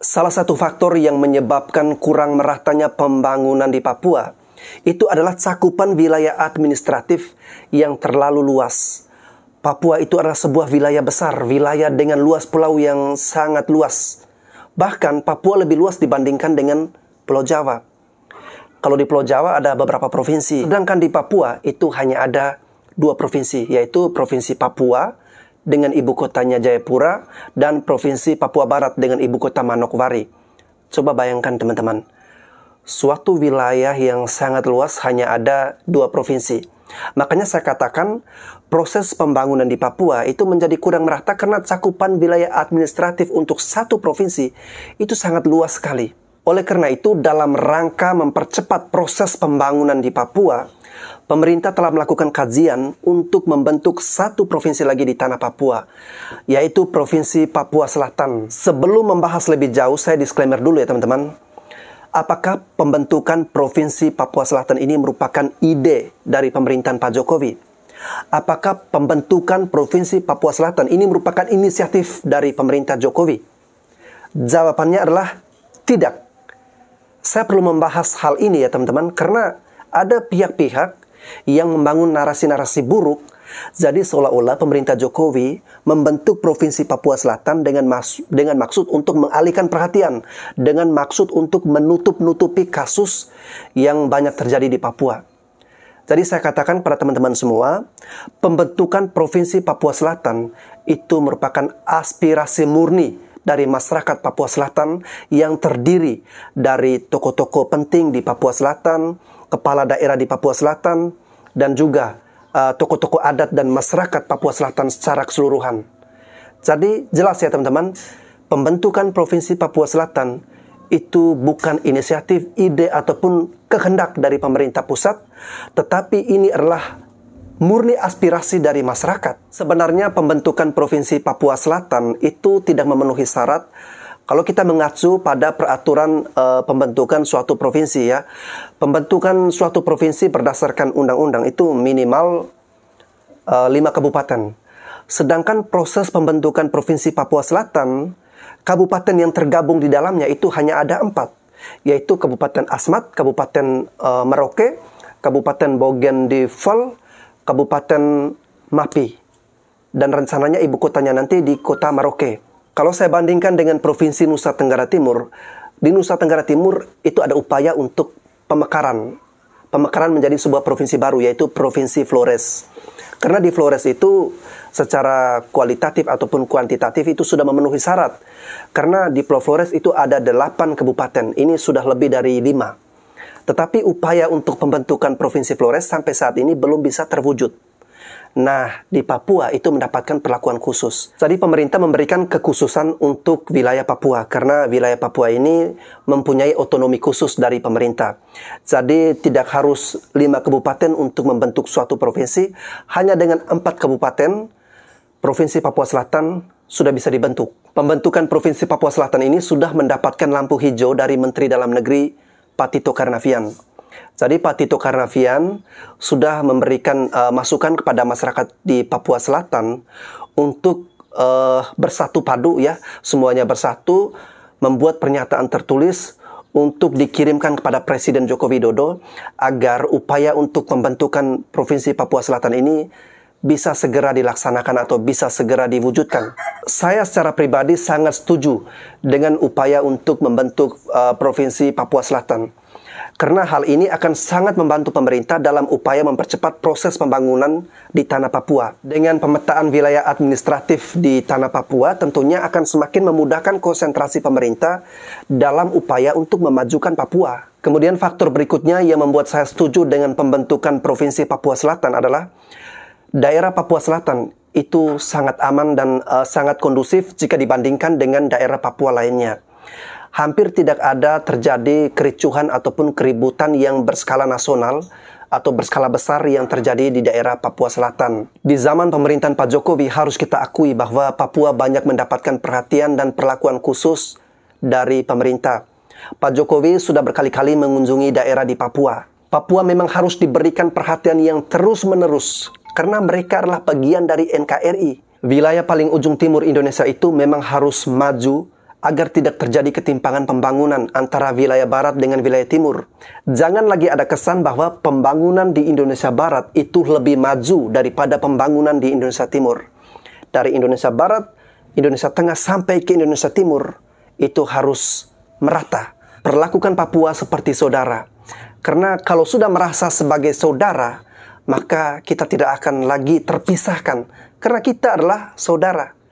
Salah satu faktor yang menyebabkan kurang meratanya pembangunan di Papua itu adalah cakupan wilayah administratif yang terlalu luas. Papua itu adalah sebuah wilayah besar, wilayah dengan luas pulau yang sangat luas. Bahkan Papua lebih luas dibandingkan dengan Pulau Jawa. Kalau di Pulau Jawa ada beberapa provinsi, sedangkan di Papua itu hanya ada 2 provinsi, yaitu Provinsi Papua dengan ibu kotanya Jayapura dan Provinsi Papua Barat dengan ibu kota Manokwari. Coba bayangkan teman-teman, suatu wilayah yang sangat luas hanya ada 2 provinsi. Makanya saya katakan proses pembangunan di Papua itu menjadi kurang merata karena cakupan wilayah administratif untuk satu provinsi itu sangat luas sekali. Oleh karena itu, dalam rangka mempercepat proses pembangunan di Papua, pemerintah telah melakukan kajian untuk membentuk satu provinsi lagi di tanah Papua, yaitu Provinsi Papua Selatan. Sebelum membahas lebih jauh, saya disclaimer dulu ya teman-teman. Apakah pembentukan Provinsi Papua Selatan ini merupakan ide dari pemerintahan Pak Jokowi? Apakah pembentukan Provinsi Papua Selatan ini merupakan inisiatif dari pemerintah Jokowi? Jawabannya adalah tidak. Saya perlu membahas hal ini ya teman-teman, karena ada pihak-pihak yang membangun narasi-narasi buruk. Jadi seolah-olah pemerintah Jokowi membentuk Provinsi Papua Selatan dengan maksud untuk mengalihkan perhatian, dengan maksud untuk menutup-nutupi kasus yang banyak terjadi di Papua. Jadi saya katakan pada teman-teman semua, pembentukan Provinsi Papua Selatan itu merupakan aspirasi murni dari masyarakat Papua Selatan yang terdiri dari tokoh-tokoh penting di Papua Selatan, kepala daerah di Papua Selatan, dan juga tokoh-tokoh adat dan masyarakat Papua Selatan secara keseluruhan. Jadi jelas ya teman-teman, pembentukan Provinsi Papua Selatan itu bukan inisiatif, ide ataupun kehendak dari pemerintah pusat, tetapi ini adalah murni aspirasi dari masyarakat. Sebenarnya pembentukan Provinsi Papua Selatan itu tidak memenuhi syarat. Kalau kita mengacu pada peraturan pembentukan suatu provinsi ya, pembentukan suatu provinsi berdasarkan undang-undang itu minimal 5 kabupaten. Sedangkan proses pembentukan Provinsi Papua Selatan, kabupaten yang tergabung di dalamnya itu hanya ada 4, yaitu Kabupaten Asmat, Kabupaten Merauke, Kabupaten Bogen di Fol, Kabupaten Mapi, dan rencananya ibu kotanya nanti di kota Merauke. Kalau saya bandingkan dengan Provinsi Nusa Tenggara Timur, di Nusa Tenggara Timur itu ada upaya untuk pemekaran menjadi sebuah provinsi baru, yaitu Provinsi Flores. Karena di Flores itu secara kualitatif ataupun kuantitatif itu sudah memenuhi syarat. Karena di Pulau Flores itu ada 8 kabupaten, ini sudah lebih dari 5. Tetapi upaya untuk pembentukan Provinsi Flores sampai saat ini belum bisa terwujud. Nah, di Papua itu mendapatkan perlakuan khusus. Jadi pemerintah memberikan kekhususan untuk wilayah Papua, karena wilayah Papua ini mempunyai otonomi khusus dari pemerintah. Jadi tidak harus 5 kabupaten untuk membentuk suatu provinsi, hanya dengan 4 kabupaten, Provinsi Papua Selatan sudah bisa dibentuk. Pembentukan Provinsi Papua Selatan ini sudah mendapatkan lampu hijau dari Menteri Dalam Negeri Pak Tito Karnavian. Jadi Pak Tito Karnavian sudah memberikan masukan kepada masyarakat di Papua Selatan untuk bersatu padu ya, semuanya bersatu, membuat pernyataan tertulis untuk dikirimkan kepada Presiden Joko Widodo agar upaya untuk pembentukan Provinsi Papua Selatan ini bisa segera dilaksanakan atau bisa segera diwujudkan. Saya secara pribadi sangat setuju dengan upaya untuk membentuk Provinsi Papua Selatan. Karena hal ini akan sangat membantu pemerintah dalam upaya mempercepat proses pembangunan di tanah Papua. Dengan pemetaan wilayah administratif di tanah Papua, tentunya akan semakin memudahkan konsentrasi pemerintah dalam upaya untuk memajukan Papua. Kemudian faktor berikutnya yang membuat saya setuju dengan pembentukan Provinsi Papua Selatan adalah daerah Papua Selatan itu sangat aman dan sangat kondusif jika dibandingkan dengan daerah Papua lainnya. Hampir tidak ada terjadi kericuhan ataupun keributan yang berskala nasional atau berskala besar yang terjadi di daerah Papua Selatan. Di zaman pemerintahan Pak Jokowi harus kita akui bahwa Papua banyak mendapatkan perhatian dan perlakuan khusus dari pemerintah. Pak Jokowi sudah berkali-kali mengunjungi daerah di Papua. Papua memang harus diberikan perhatian yang terus-menerus karena mereka adalah bagian dari NKRI. Wilayah paling ujung timur Indonesia itu memang harus maju agar tidak terjadi ketimpangan pembangunan antara wilayah barat dengan wilayah timur. Jangan lagi ada kesan bahwa pembangunan di Indonesia Barat itu lebih maju daripada pembangunan di Indonesia Timur. Dari Indonesia Barat, Indonesia Tengah sampai ke Indonesia Timur, itu harus merata. Perlakukan Papua seperti saudara. Karena kalau sudah merasa sebagai saudara, maka kita tidak akan lagi terpisahkan. Karena kita adalah saudara.